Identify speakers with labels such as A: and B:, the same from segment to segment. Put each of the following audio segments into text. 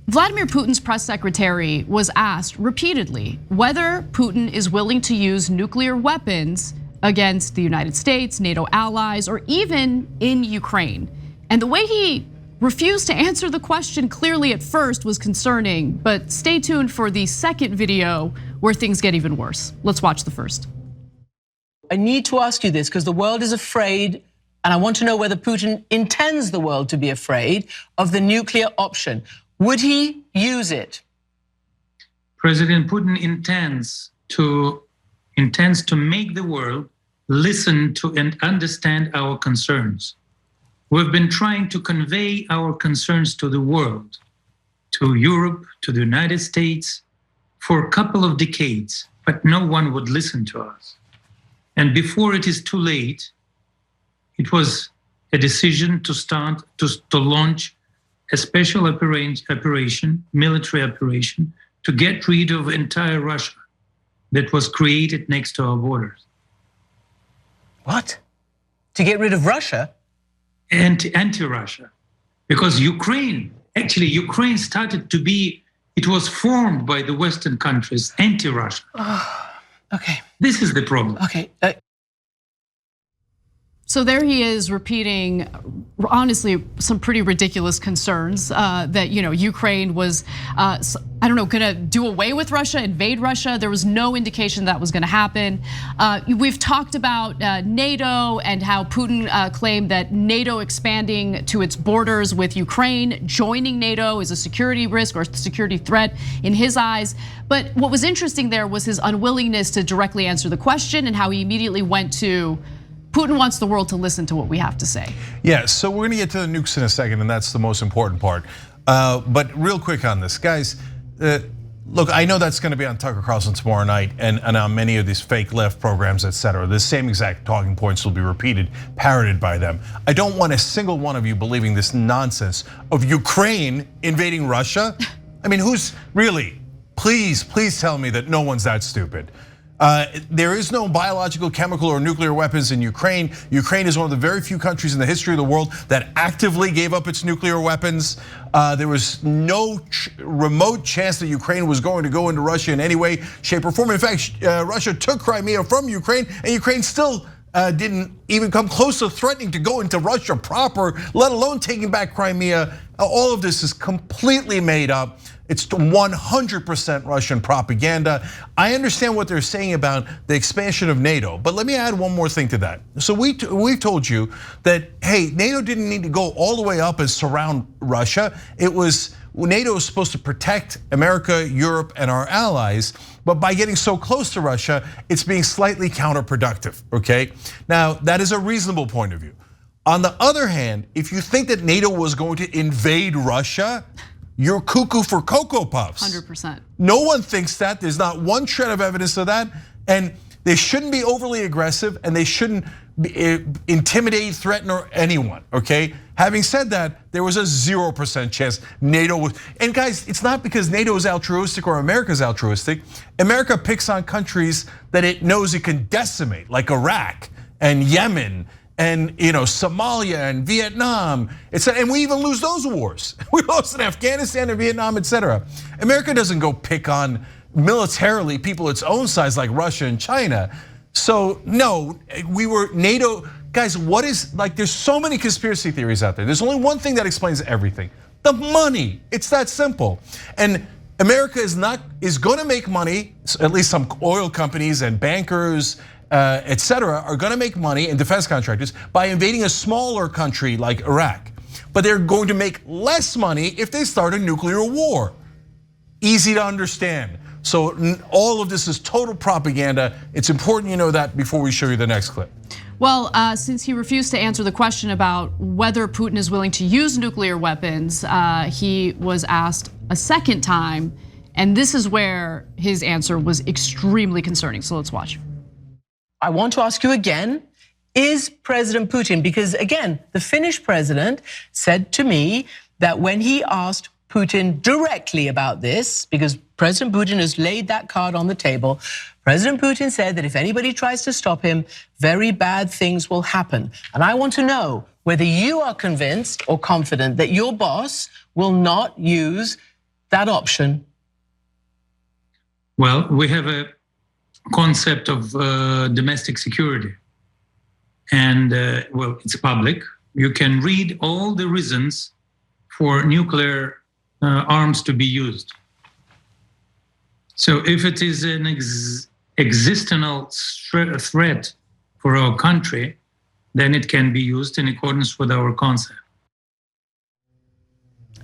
A: Vladimir Putin's press secretary was asked repeatedly whether Putin is willing to use nuclear weapons against the United States, NATO allies, or even in Ukraine. And the way he refused to answer the question clearly at first was concerning, but stay tuned for the second video where things get even worse. Let's watch the first.
B: I need to ask you this because the world is afraid, and I want to know whether Putin intends the world to be afraid of the nuclear option. Would he use it?
C: President Putin intends to make the world listen to and understand our concerns. We've been trying to convey our concerns to the world, to Europe, to the United States, for a couple of decades, but no one would listen to us. And before it is too late, it was a decision to launch a special operation, military operation, to get rid of entire Russia that was created next to our borders.
B: What? To get rid of Russia?
C: Anti-Russia. Because Ukraine started to be, it was formed by the Western countries, anti-Russia.
B: Okay.
C: This is the problem.
B: Okay.
A: So there he is repeating, honestly, some pretty ridiculous concerns that Ukraine was, gonna do away with Russia, invade Russia. There was no indication that was gonna happen. We've talked about NATO and how Putin claimed that NATO expanding to its borders with Ukraine, joining NATO is a security risk or security threat in his eyes. But what was interesting there was his unwillingness to directly answer the question and how he immediately went to Putin wants the world to listen to what we have to say.
D: Yeah, so we're gonna get to the nukes in a second, and that's the most important part. But real quick on this, guys, look, I know that's gonna be on Tucker Carlson tomorrow night and on many of these fake left programs, etc. The same exact talking points will be repeated, parroted by them. I don't want a single one of you believing this nonsense of Ukraine invading Russia. I mean, who's really, please tell me that no one's that stupid. There is no biological, chemical, or nuclear weapons in Ukraine. Ukraine is one of the very few countries in the history of the world that actively gave up its nuclear weapons. There was no remote chance that Ukraine was going to go into Russia in any way, shape, or form. In fact, Russia took Crimea from Ukraine, and Ukraine still didn't even come close to threatening to go into Russia proper, let alone taking back Crimea. All of this is completely made up. It's 100% Russian propaganda. I understand what they're saying about the expansion of NATO, but let me add one more thing to that. So we've told you that, hey, NATO didn't need to go all the way up and surround Russia. NATO was supposed to protect America, Europe, and our allies, but by getting so close to Russia, it's being slightly counterproductive, okay? Now, that is a reasonable point of view. On the other hand, if you think that NATO was going to invade Russia, you're cuckoo for Cocoa Puffs.
A: 100%.
D: No one thinks that. There's not one shred of evidence of that. And they shouldn't be overly aggressive, and they shouldn't intimidate, threaten anyone, okay? Having said that, there was a 0% chance NATO was, and guys, it's not because NATO is altruistic or America's altruistic. America picks on countries that it knows it can decimate, like Iraq and Yemen and Somalia and Vietnam, and we even lose those wars. We lost in Afghanistan and Vietnam, etc. America doesn't go pick on militarily people its own size like Russia and China. So no, we were NATO. Guys, what is, like, there's so many conspiracy theories out there. There's only one thing that explains everything: the money. It's that simple. And America is gonna make money, at least some oil companies and bankers, etc., are gonna make money, and defense contractors, by invading a smaller country like Iraq. But they're going to make less money if they start a nuclear war. Easy to understand. So all of this is total propaganda. It's important you know that before we show you the next clip.
A: Well, since he refused to answer the question about whether Putin is willing to use nuclear weapons, he was asked a second time, and this is where his answer was extremely concerning. So let's watch.
B: I want to ask you again, is President Putin, because again, the Finnish president said to me that when he asked Putin directly about this, because President Putin has laid that card on the table, President Putin said that if anybody tries to stop him, very bad things will happen. And I want to know whether you are convinced or confident that your boss will not use that option?
C: Well, we have a concept of domestic security. And well, it's public. You can read all the reasons for nuclear arms to be used. So if it is an existential threat for our country, then it can be used in accordance with our concept.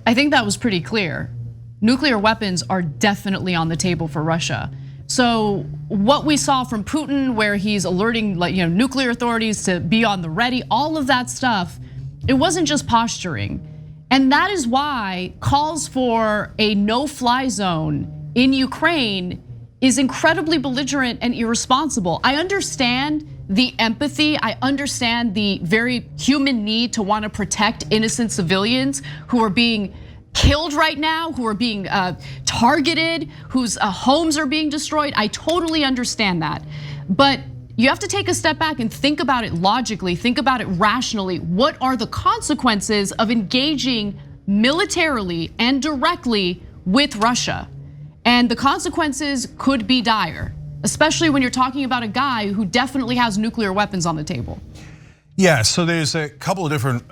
A: I think that was pretty clear. Nuclear weapons are definitely on the table for Russia. So what we saw from Putin, where he's alerting nuclear authorities to be on the ready, all of that stuff, it wasn't just posturing. And that is why calls for a no-fly zone in Ukraine is incredibly belligerent and irresponsible. I understand the empathy, I understand the very human need to want to protect innocent civilians who are being killed right now, who are being targeted, whose homes are being destroyed. I totally understand that. But you have to take a step back and think about it logically, think about it rationally. What are the consequences of engaging militarily and directly with Russia? And the consequences could be dire, especially when you're talking about a guy who definitely has nuclear weapons on the table.
D: Yeah, so there's a couple of different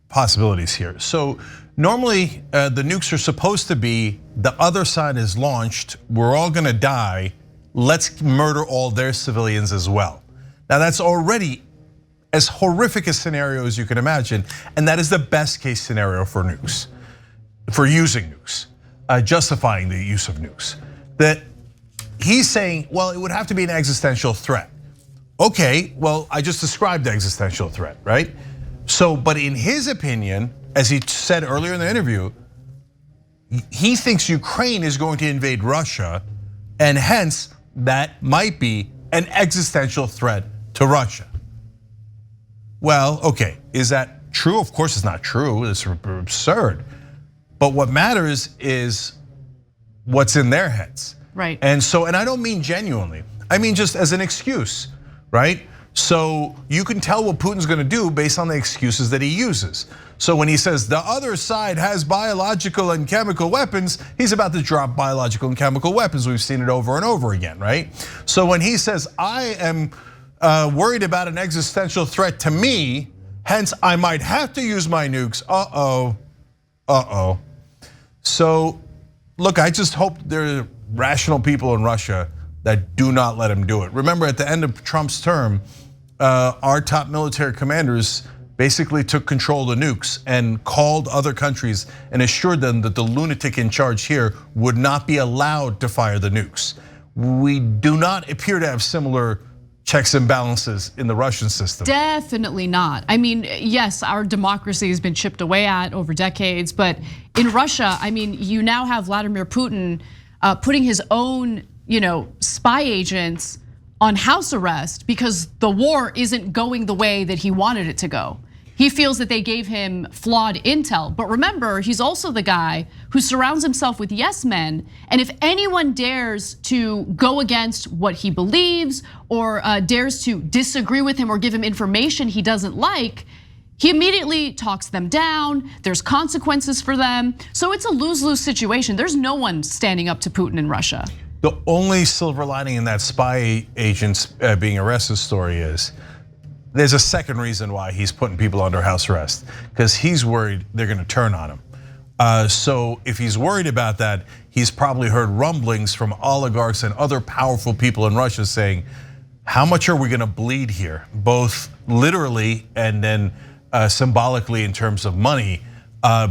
D: possibilities here. So normally the nukes are supposed to be, the other side is launched, we're all gonna die, let's murder all their civilians as well. Now that's already as horrific a scenario as you can imagine, and that is the best case scenario for nukes, for using nukes, justifying the use of nukes. That he's saying, well, it would have to be an existential threat. Okay, well, I just described the existential threat, right? So, but in his opinion, as he said earlier in the interview, he thinks Ukraine is going to invade Russia, and hence that might be an existential threat to Russia. Well, okay, is that true? Of course it's not true, it's absurd. But what matters is what's in their heads.
A: Right.
D: And so, and I don't mean genuinely, I mean just as an excuse, right? So you can tell what Putin's gonna do based on the excuses that he uses. So when he says the other side has biological and chemical weapons, he's about to drop biological and chemical weapons. We've seen it over and over again, right? So when he says, I am worried about an existential threat to me, hence I might have to use my nukes, So look, I just hope there are rational people in Russia that do not let him do it. Remember, at the end of Trump's term, our top military commanders basically took control of the nukes and called other countries and assured them that the lunatic in charge here would not be allowed to fire the nukes. We do not appear to have similar checks and balances in the Russian system.
A: Definitely not. I mean, yes, our democracy has been chipped away at over decades, but in Russia, I mean, you now have Vladimir Putin putting his own, spy agents on house arrest because the war isn't going the way that he wanted it to go. He feels that they gave him flawed intel. But remember, he's also the guy who surrounds himself with yes men. And if anyone dares to go against what he believes or dares to disagree with him or give him information he doesn't like, he immediately talks them down. There's consequences for them. So it's a lose-lose situation. There's no one standing up to Putin in Russia.
D: The only silver lining in that spy agents being arrested story is there's a second reason why he's putting people under house arrest, because he's worried they're gonna turn on him. So if he's worried about that, he's probably heard rumblings from oligarchs and other powerful people in Russia saying, how much are we gonna bleed here? Both literally and then symbolically in terms of money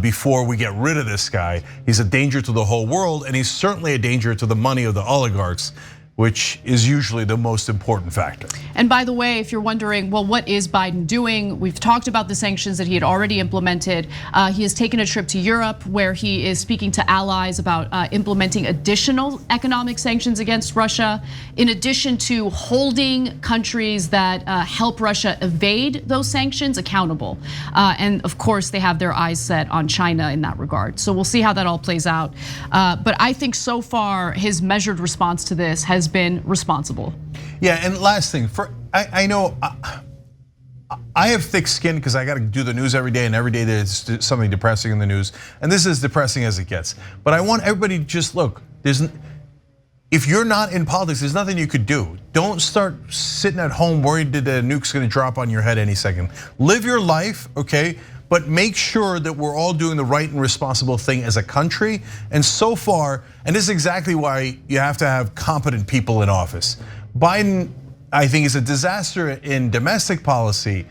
D: before we get rid of this guy. He's a danger to the whole world, and he's certainly a danger to the money of the oligarchs, which is usually the most important factor.
A: And by the way, if you're wondering, well, what is Biden doing? We've talked about the sanctions that he had already implemented. He has taken a trip to Europe where he is speaking to allies about implementing additional economic sanctions against Russia, in addition to holding countries that help Russia evade those sanctions accountable. And of course, they have their eyes set on China in that regard. So we'll see how that all plays out. But I think so far, his measured response to this has been responsible.
D: Yeah, and last thing, I know I have thick skin because I got to do the news every day, and every day there's something depressing in the news, and this is depressing as it gets. But I want everybody to just look. If you're not in politics, there's nothing you could do. Don't start sitting at home worried that the nuke's going to drop on your head any second. Live your life, okay? But make sure that we're all doing the right and responsible thing as a country. And so far, and this is exactly why you have to have competent people in office. Biden, I think, is a disaster in domestic policy,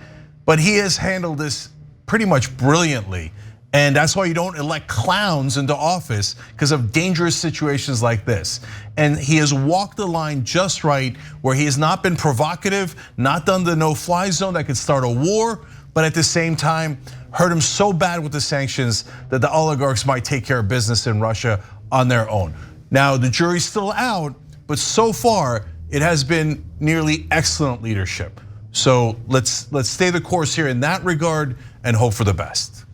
D: but he has handled this pretty much brilliantly. And that's why you don't elect clowns into office, because of dangerous situations like this. And he has walked the line just right, where he has not been provocative, not done the no-fly zone that could start a war, but at the same time, hurt him so bad with the sanctions that the oligarchs might take care of business in Russia on their own. Now, the jury's still out, but so far, it has been nearly excellent leadership. So let's stay the course here in that regard and hope for the best.